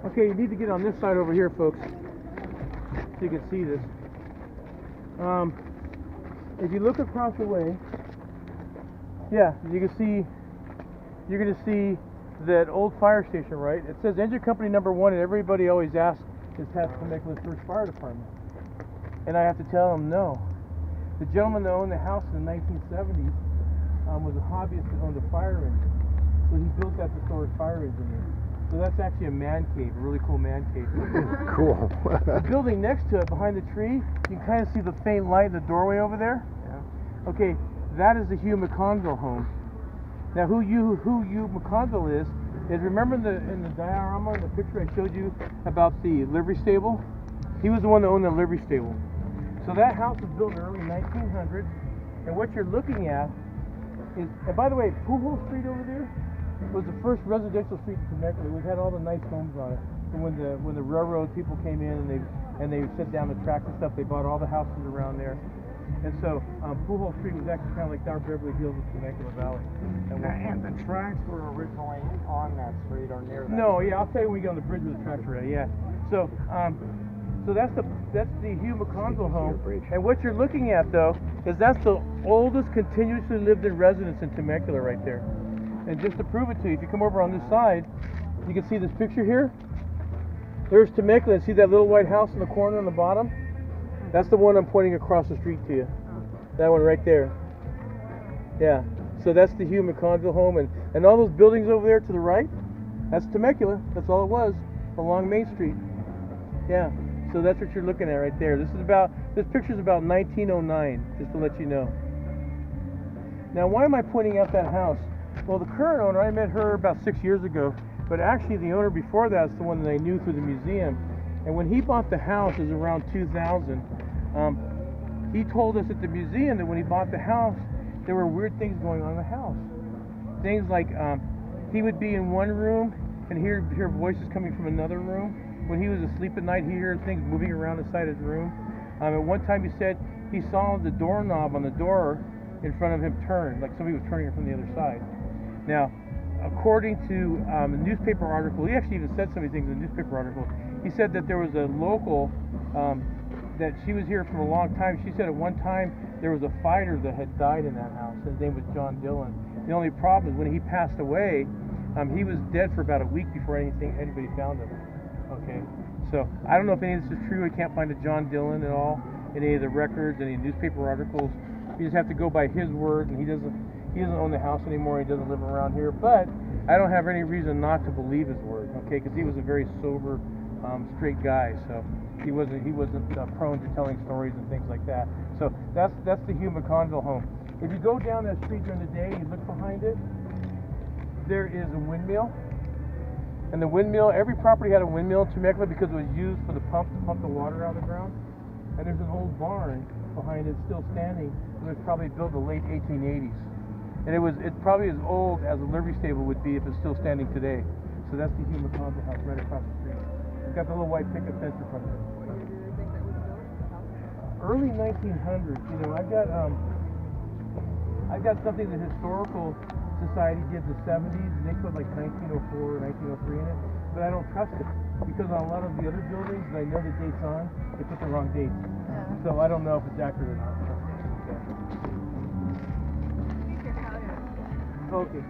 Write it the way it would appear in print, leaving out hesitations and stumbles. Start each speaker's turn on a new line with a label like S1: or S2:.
S1: Okay, you need to get on this side over here, folks, so you can see this. If you look across the way, yeah, you're gonna see that old fire station, right? It says engine company number 1, and everybody always asks, is Temecula's first fire department? And I have to tell them no. The gentleman that owned the house in the 1970s was a hobbyist that owned a fire engine, so he built that to store his fire engine in. So that's actually a man cave, a really cool man cave.
S2: Cool.
S1: The building next to it, behind the tree, you can kind of see the faint light in the doorway over there.
S2: Yeah.
S1: Okay, that is the Hugh McConville home. Now, who Hugh McConville is remember in the diorama, the picture I showed you about the livery stable? He was the one that owned the livery stable. So that house was built in the early 1900s, and what you're looking at is, and by the way, Pujol Street over there was the first residential street in Temecula. It had all the nice homes on it. And when the railroad people came in and they set down the tracks and stuff, they bought all the houses around there. And so Pujol Street was actually kind of like our Beverly Hills of Temecula Valley.
S3: And the tracks were originally on that street or near that?
S1: No, yeah, I'll tell you when we get on the bridge where the tracks are at. Yeah. So that's the Hugh McConville home. And what you're looking at though is that's the oldest continuously lived in residence in Temecula right there. And just to prove it to you, if you come over on this side, you can see this picture here. There's Temecula, and see that little white house in the corner on the bottom? That's the one I'm pointing across the street to you. That one right there. Yeah. So that's the Hugh McConville home, and all those buildings over there to the right, that's Temecula. That's all it was, along Main Street. Yeah. So that's what you're looking at right there. This picture's about 1909, just to let you know. Now, why am I pointing out that house? Well, the current owner, I met her about 6 years ago, but actually the owner before that is the one that I knew through the museum. And when he bought the house, it was around 2000, he told us at the museum that when he bought the house, there were weird things going on in the house. Things like he would be in one room and hear voices coming from another room. When he was asleep at night, he heard things moving around inside his room. At one time he said he saw the doorknob on the door in front of him turn, like somebody was turning it from the other side. Now, according to a newspaper article, he actually even said some of these things in the newspaper article. He said that there was a local, that she was here for a long time. She said at one time there was a fighter that had died in that house. His name was John Dillon. The only problem is when he passed away, he was dead for about a week before anybody found him. Okay, so I don't know if any of this is true. I can't find a John Dillon at all in any of the records, any newspaper articles. You just have to go by his word, and he doesn't own the house anymore. He doesn't live around here, but I don't have any reason not to believe his word. Okay, because he was a very sober, straight guy, so he wasn't prone to telling stories and things like that. So that's the Hugh McConville home. If you go down that street during the day and you look behind it, there is a windmill. And the windmill, every property had a windmill in Temecula because it was used for the pump to pump the water out of the ground. And there's an old barn behind it still standing. It was probably built in the late 1880s. And it's probably as old as a livery stable would be if it's still standing today. So that's the Hugh McConville house right across the street. It's got the little white picket fence in front of it. Early 1900s. You know, I've got something the Historical Society did in the 70s, and they put like 1904 or 1903 in it, but I don't trust it because on a lot of the other buildings that I know the dates on, they put the wrong dates. Yeah. So I don't know if it's accurate or not. Okay.